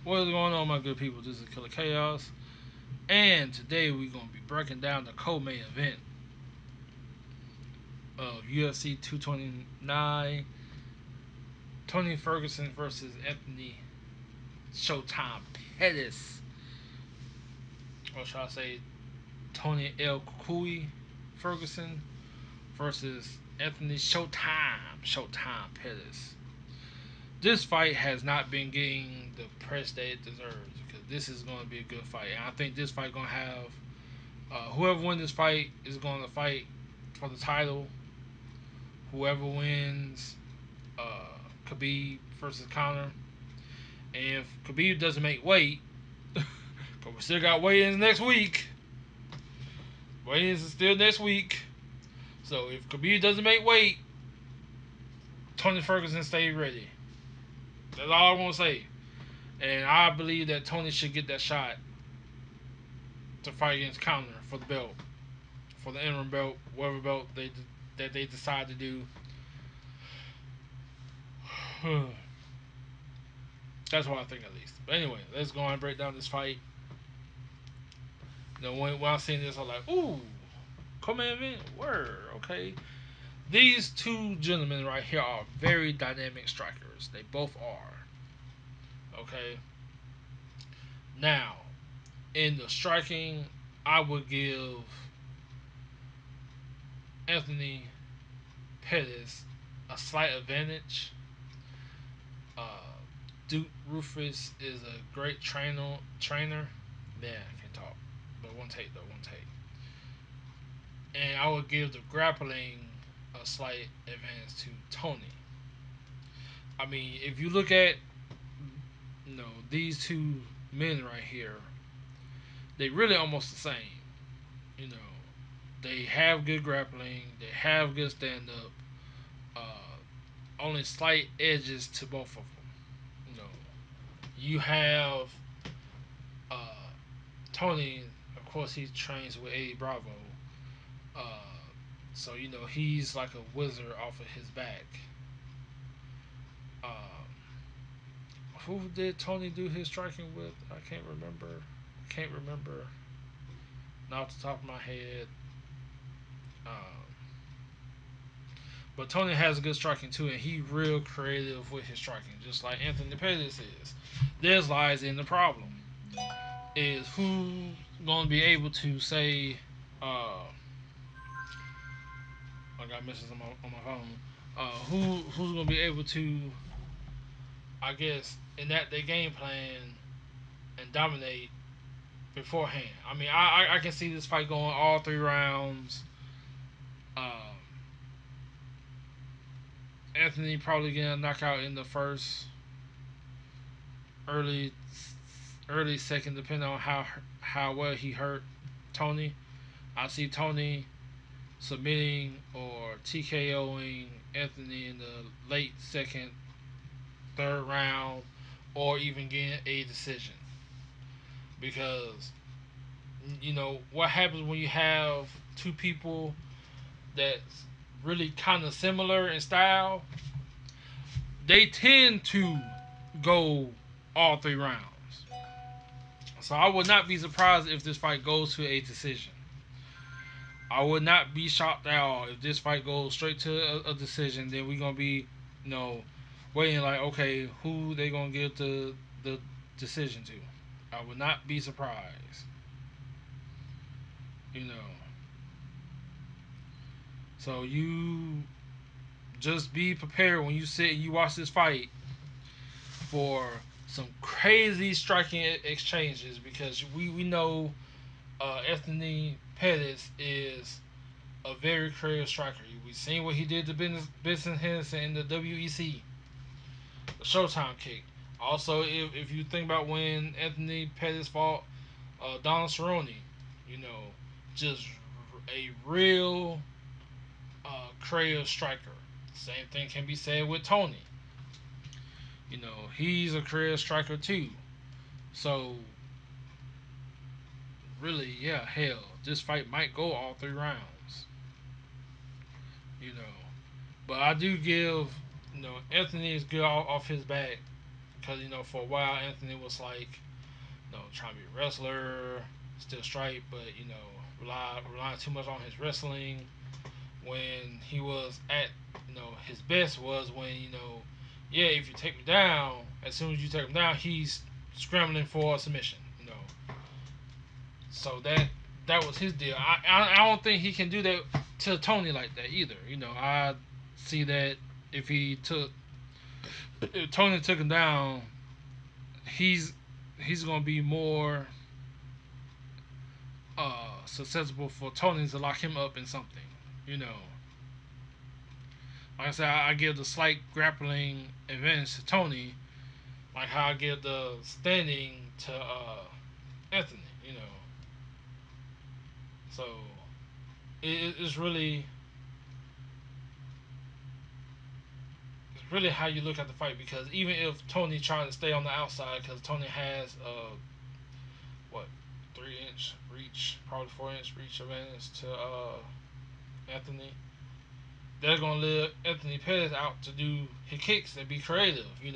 What is going on, my good people? This is Killer Chaos, and today we're going to be breaking down the co-main event of UFC 229, Tony Ferguson versus Anthony Showtime Pettis, or should I say Tony El Kukui Ferguson versus Anthony Showtime Pettis. This fight has not been getting the press that it deserves because this is going to be a good fight, and I think this fight going to have whoever wins this fight is going to fight for the title. Whoever wins, Khabib versus Conor. And if Khabib doesn't make weight, because we still got weigh-ins next week. Weigh-ins is still next week. So if Khabib doesn't make weight, Tony Ferguson stay ready. That's all I want to say. And I believe that Tony should get that shot to fight against Conor for the belt, for the interim belt, whatever belt they decide to do. That's what I think at least. But anyway, let's go on and break down this fight. When I seen this, I was like, ooh, co-main word, okay. These two gentlemen right here are very dynamic strikers. They both are, okay. Now, in the striking, I would give Anthony Pettis a slight advantage. Uh, Duke Rufus is a great trainer. Man, I can't talk. But one take though, one take. And I would give the grappling a slight advantage to Tony. I mean, if you look at these two men right here, they really almost the same. You know, they have good grappling, they have good stand up. Only slight edges to both of them. You know, you have uh, Tony. Of course, he trains with Eddie Bravo. Uh, so he's like a wizard off of his back. Who did Tony do his striking with? I can't remember. Can't remember. Not off the top of my head. Um, but Tony has good striking too, and he real creative with his striking, just like Anthony Pettis is. There's lies in the problem. Is who gonna be able to say? I got messages on my phone. Who's gonna be able to? I guess enact their game plan and dominate beforehand. I mean, I can see this fight going all 3 rounds. Um, Anthony probably getting a knockout in the first, early, early second, depending on how well he hurt Tony. I see Tony submitting or TKOing Anthony in the late second, third round, or even getting a decision. Because what happens when you have two people that's really kind of similar in style, they tend to go all 3 rounds. So I would not be surprised if this fight goes to a decision. I would not be shocked at all if this fight goes straight to a decision. Then we're gonna be, you know, waiting like, okay, who they gonna give the decision to? I would not be surprised. You know, so you just be prepared when you sit and you watch this fight for some crazy striking exchanges because we know Anthony Pettis is a very creative striker. We've seen what he did to Benson Henderson in the WEC, the Showtime kick. Also, if you think about when Anthony Pettis fought Donald Cerrone, you know, just a real creative striker. Same thing can be said with Tony. He's a creative striker too. So really, yeah, hell, this fight might go all 3 rounds. You know, but I do give Anthony is good off his back. because for a while Anthony was like, trying to be a wrestler, still straight, but relying too much on his wrestling. When he was at his best was when yeah, if you take me down, as soon as you take him down, he's scrambling for a submission. So that was his deal. I don't think he can do that to Tony like that either. I see that if Tony took him down, he's gonna be more susceptible for Tony to lock him up in something. You know, like I said, I give the slight grappling advantage to Tony, like how I give the standing to Anthony. So it's really how you look at the fight, because even if Tony trying to stay on the outside, because Tony has what 3 inch reach, probably 4 inch reach advantage to Anthony. They're gonna let Anthony Pettis out to do his kicks and be creative, and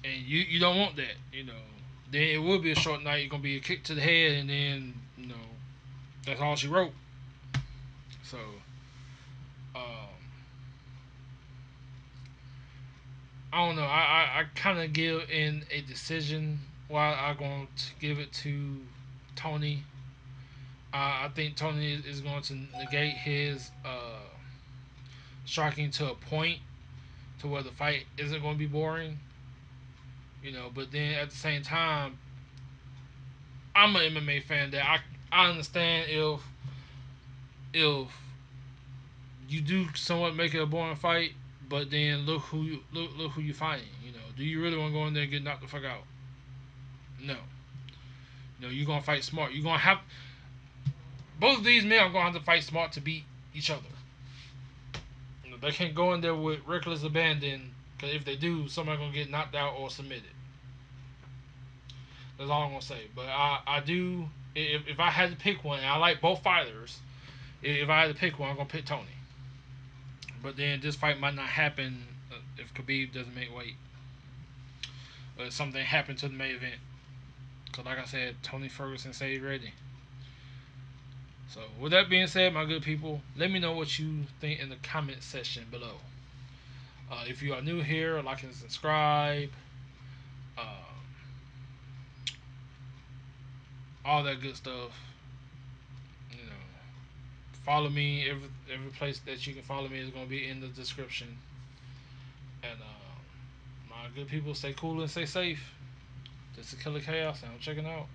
you don't want that, Then it will be a short night. You're gonna be a kick to the head, and then that's all she wrote. So, um, I don't know. I kind of give in a decision while I'm going to give it to Tony. I think Tony is going to negate his striking to a point to where the fight isn't going to be boring. But then at the same time, I'm an MMA fan that I understand if you do somewhat make it a boring fight, but then look who you fighting. Do you really want to go in there and get knocked the fuck out? No. You're gonna fight smart. You're gonna have both of these men are gonna have to fight smart to beat each other. They can't go in there with reckless abandon, because if they do, somebody's gonna get knocked out or submitted. That's all I'm gonna say. But I do. If I had to pick one, and I like both fighters. If I had to pick one, I'm gonna pick Tony. But then this fight might not happen if Khabib doesn't make weight, or if something happened to the main event. Because like I said, Tony Ferguson said he's ready. So with that being said, my good people, let me know what you think in the comment section below. If you are new here, like and subscribe. All that good stuff. You know, follow me. Every place that you can follow me is going to be in the description. And my good people, stay cool and stay safe. This is Killer Chaos, and I'm checking out.